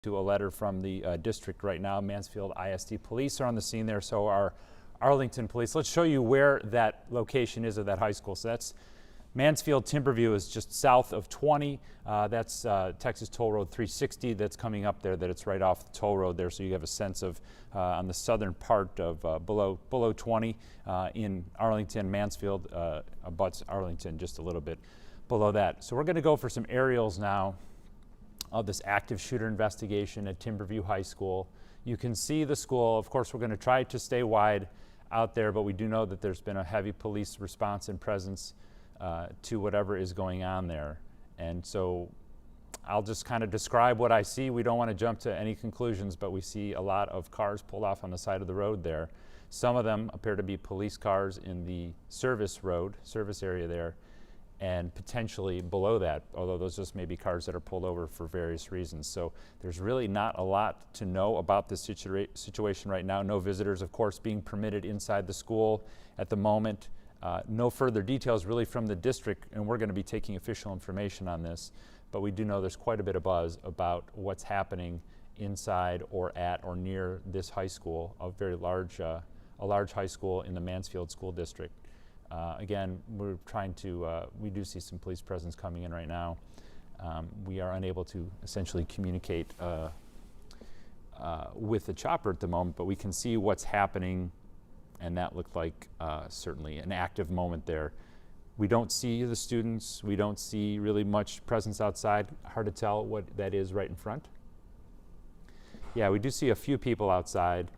to a letter from the district right now. Mansfield ISD police are on the scene there, so are Arlington police. Let's show you where that location is of that high school. So that's Mansfield. Timberview is just south of 20. That's Texas Toll Road 360 that's coming up there, that it's right off the toll road there, so you have a sense of on the southern part of below 20 in Arlington. Mansfield abuts Arlington just a little bit below that. So we're going to go for some aerials now of this active shooter investigation at Timberview High School. You can see the school. Of course, we're going to try to stay wide out there, but we do know that there's been a heavy police response and presence to whatever is going on there. And so I'll just kind of describe what I see. We don't want to jump to any conclusions, but we see a lot of cars pulled off on the side of the road there. Some of them appear to be police cars in the service area there, and potentially below that, although those just may be cars that are pulled over for various reasons. So there's really not a lot to know about this situation right now. No visitors, of course, being permitted inside the school at the moment. No further details really from the district, and we're going to be taking official information on this, but we do know there's quite a bit of buzz about what's happening inside or at or near this high school, a very large, a large high school in the Mansfield School District. Again, we're trying to, we do see some police presence coming in right now. We are unable to essentially communicate with the chopper at the moment, but we can see what's happening, and that looked like certainly an active moment there. We don't see the students. We don't see really much presence outside. Hard to tell what that is right in front. Yeah, we do see a few people outside.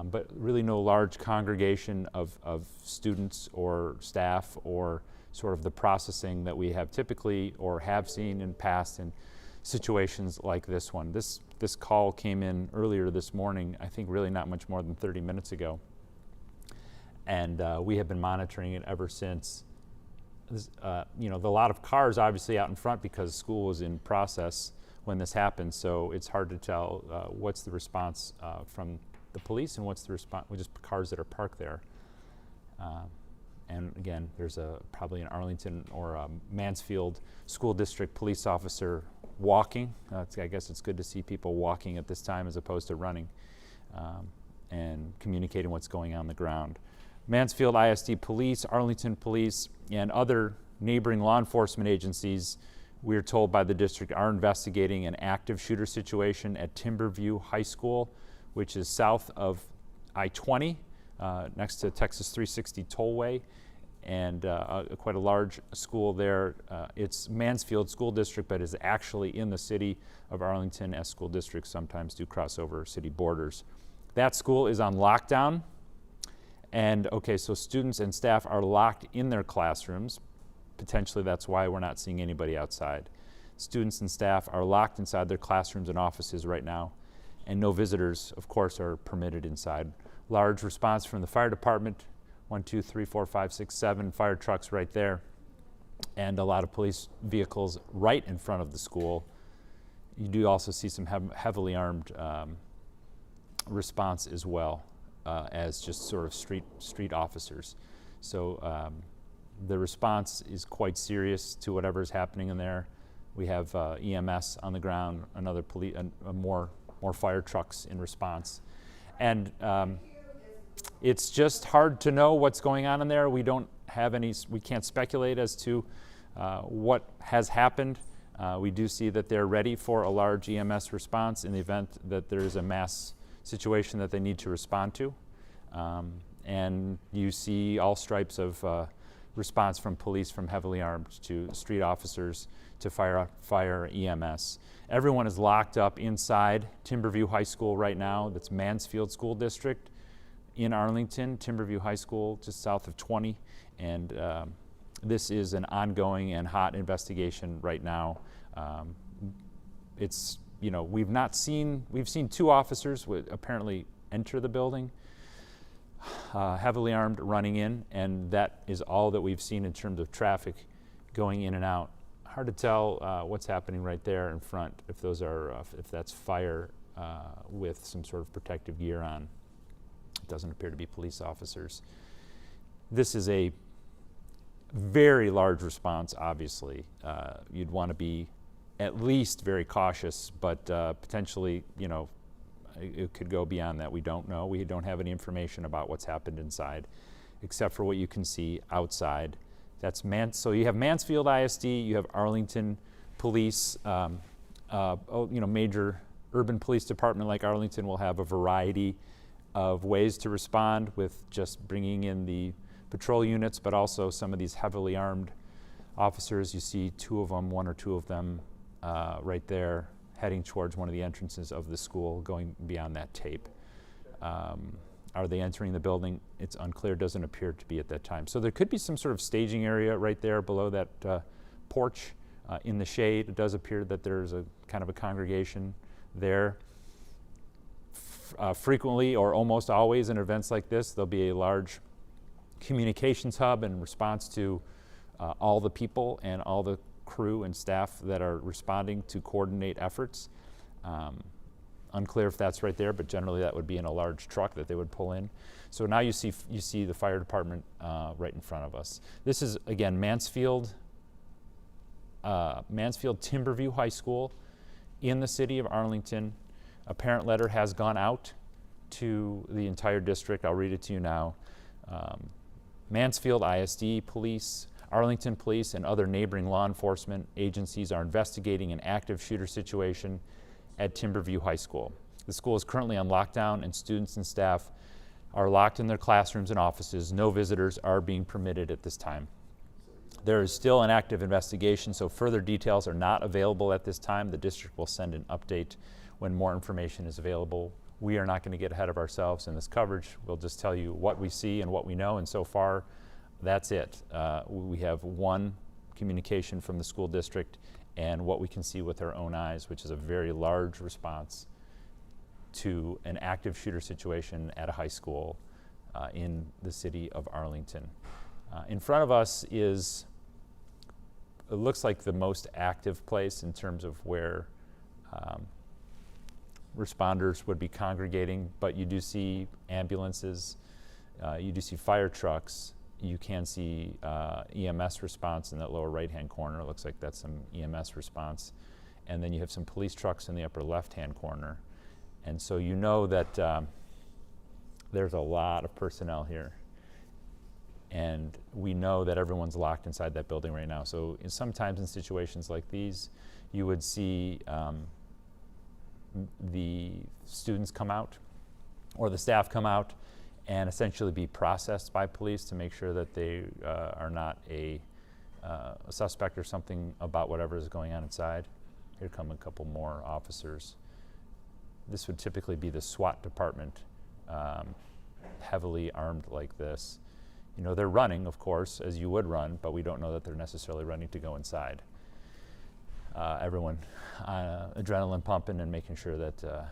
But really no large congregation of students or staff, or sort of the processing that we have typically or have seen in past in situations like this one. This call came in earlier this morning, I think really not much more than 30 minutes ago. And we have been monitoring it ever since. You know, a lot of cars obviously out in front because school was in process when this happened, so it's hard to tell what's the response from the police and what's the response with just cars that are parked there. And again, there's probably an Arlington or a Mansfield School District police officer walking. I guess it's good to see people walking at this time as opposed to running, and communicating what's going on the ground. Mansfield ISD Police, Arlington Police, and other neighboring law enforcement agencies, we're told by the district, are investigating an active shooter situation at Timberview High School, which is south of I-20, next to Texas 360 Tollway, and quite a large school there. It's Mansfield School District, but is actually in the city of Arlington, as school districts sometimes do cross over city borders. That school is on lockdown, and okay, so students and staff are locked in their classrooms. Potentially that's why we're not seeing anybody outside. Students and staff are locked inside their classrooms and offices right now, and no visitors, of course, are permitted inside. Large response from the fire department, 1, 2, 3, 4, 5, 6, 7 fire trucks right there, and a lot of police vehicles right in front of the school. You do also see some heavily armed response as well, as just sort of street officers. So the response is quite serious to whatever is happening in there. We have EMS on the ground, another police, more fire trucks in response. And it's just hard to know what's going on in there. We don't have any, we can't speculate as to what has happened. We do see that they're ready for a large EMS response in the event that there is a mass situation that they need to respond to. And you see all stripes of response from police, from heavily armed to street officers to fire EMS. Everyone is locked up inside Timberview High School right now. That's Mansfield School District in Arlington, Timberview High School, just south of 20. And this is an ongoing and hot investigation right now. It's, you know, we've seen 2 officers apparently enter the building, heavily armed, running in, and that is all that we've seen in terms of traffic going in and out. Hard to tell what's happening right there in front, if those are, if that's fire with some sort of protective gear on. It doesn't appear to be police officers. This is a very large response, obviously. You'd want to be at least very cautious, but potentially, it could go beyond that. We don't know. We don't have any information about what's happened inside, except for what you can see outside. That's so you have Mansfield ISD, you have Arlington Police, major urban police department like Arlington will have a variety of ways to respond with just bringing in the patrol units, but also some of these heavily armed officers. You see one or two of them right there heading towards one of the entrances of the school, going beyond that tape. Are they entering the building? It's unclear, doesn't appear to be at that time. So there could be some sort of staging area right there below that porch in the shade. It does appear that there's a kind of a congregation there. Frequently or almost always in events like this, there'll be a large communications hub in response to all the people and all the crew and staff that are responding to coordinate efforts. Unclear if that's right there, but generally that would be in a large truck that they would pull in. So now you see the fire department right in front of us. This is, again, Mansfield Timberview High School in the city of Arlington. A parent letter has gone out to the entire district. I'll read it to you now. Mansfield ISD Police, Arlington Police, and other neighboring law enforcement agencies are investigating an active shooter situation at Timberview High School. The school is currently on lockdown, and students and staff are locked in their classrooms and offices. No visitors are being permitted at this time. There is still an active investigation, so further details are not available at this time. The district will send an update when more information is available. We are not going to get ahead of ourselves in this coverage. We'll just tell you what we see and what we know, and so far, that's it. We have one communication from the school district and what we can see with our own eyes, which is a very large response to an active shooter situation at a high school in the city of Arlington. In front of us it looks like the most active place in terms of where responders would be congregating, but you do see ambulances, you do see fire trucks, you can see EMS response in that lower right-hand corner. It looks like that's some EMS response. And then you have some police trucks in the upper left-hand corner. And so you know that there's a lot of personnel here. And we know that everyone's locked inside that building right now. So sometimes in situations like these, you would see the students come out or the staff come out and essentially be processed by police to make sure that they are not a suspect or something about whatever is going on inside. Here come a couple more officers. This would typically be the SWAT department, heavily armed like this. You know, they're running, of course, as you would run, but we don't know that they're necessarily running to go inside. Everyone adrenaline pumping and making sure that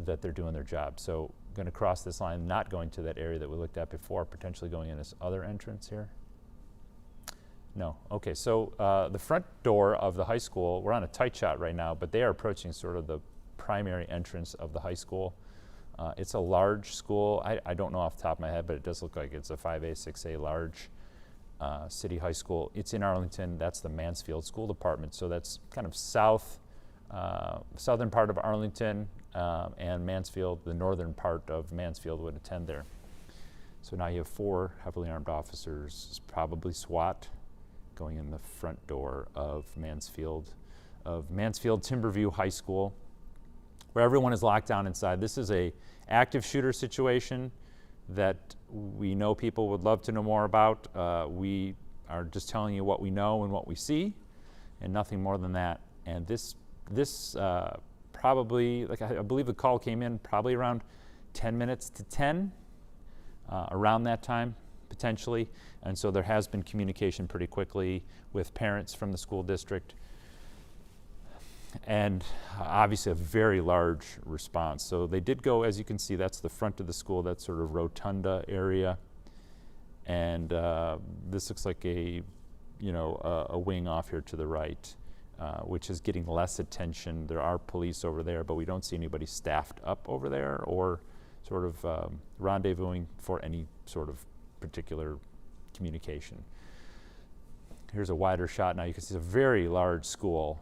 that they're doing their job. So going to cross this line, not going to that area that we looked at before, potentially going in this other entrance here. No, okay, so the front door of the high school, we're on a tight shot right now, but they are approaching sort of the primary entrance of the high school. It's a large school. I don't know off the top of my head, but it does look like it's a 5A, 6A large city high school. It's in Arlington. That's the Mansfield School Department. So that's kind of southern part of Arlington, and Mansfield, the northern part of Mansfield would attend there. So now you have 4 heavily armed officers, probably SWAT, going in the front door of Mansfield Timberview High School, where everyone is locked down inside. This is a active shooter situation that we know people would love to know more about. We are just telling you what we know and what we see, and nothing more than that. And this probably, like I believe the call came in probably around 10 minutes to 10, around that time, potentially. And so there has been communication pretty quickly with parents from the school district. And obviously a very large response. So they did go, as you can see, that's the front of the school, that sort of rotunda area. And this looks like a wing off here to the right, which is getting less attention. There are police over there, but we don't see anybody staffed up over there or sort of rendezvousing for any sort of particular communication. Here's a wider shot. Now you can see it's a very large school,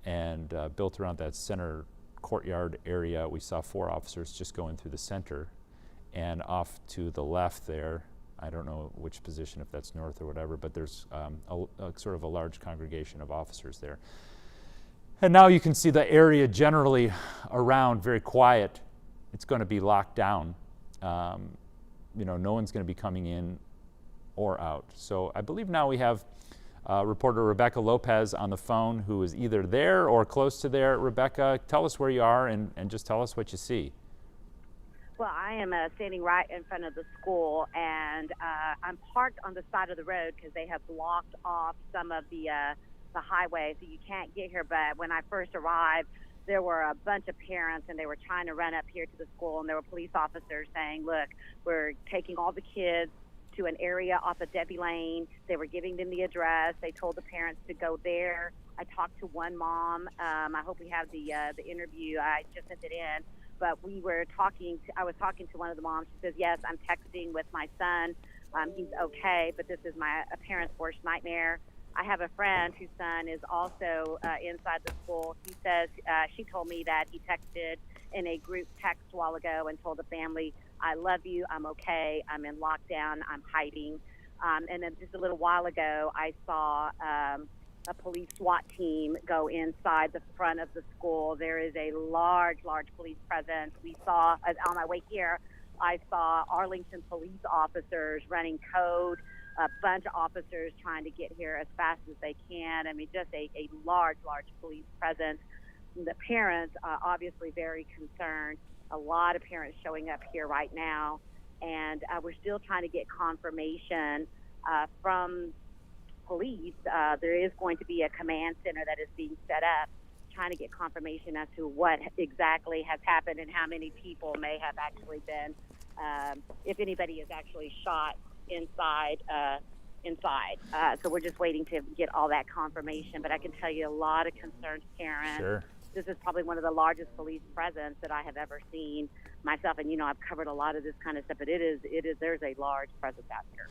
and built around that center courtyard area. We saw 4 officers just going through the center, and off to the left there, I don't know which position, if that's north or whatever, but there's a sort of a large congregation of officers there. And now you can see the area generally around very quiet. It's going to be locked down. No one's going to be coming in or out. So I believe now we have reporter Rebecca Lopez on the phone, who is either there or close to there. Rebecca, tell us where you are and just tell us what you see. Well, I am standing right in front of the school, and I'm parked on the side of the road because they have blocked off some of the highway, so you can't get here. But when I first arrived, there were a bunch of parents, and they were trying to run up here to the school, and there were police officers saying, look, we're taking all the kids to an area off of Debbie Lane. They were giving them the address. They told the parents to go there. I talked to one mom. I hope we have the interview. I just sent it in. But I was talking to one of the moms. She says, yes, I'm texting with my son. He's okay, but this is a parent's worst nightmare. I have a friend whose son is also inside the school. He says, she told me that he texted in a group text a while ago and told the family, I love you, I'm okay, I'm in lockdown, I'm hiding. And then just a little while ago, I saw a police SWAT team go inside the front of the school. There is a large police presence. We saw, on my way here, I saw Arlington police officers running code, a bunch of officers trying to get here as fast as they can. I mean, just a large police presence. The parents obviously very concerned. A lot of parents showing up here right now, and we're still trying to get confirmation from police. There is going to be a command center that is being set up, trying to get confirmation as to what exactly has happened and how many people may have actually been, if anybody is actually shot inside. So we're just waiting to get all that confirmation. But I can tell you a lot of concerned parents. Sure. This is probably one of the largest police presence that I have ever seen myself. And, I've covered a lot of this kind of stuff, but there's a large presence out here.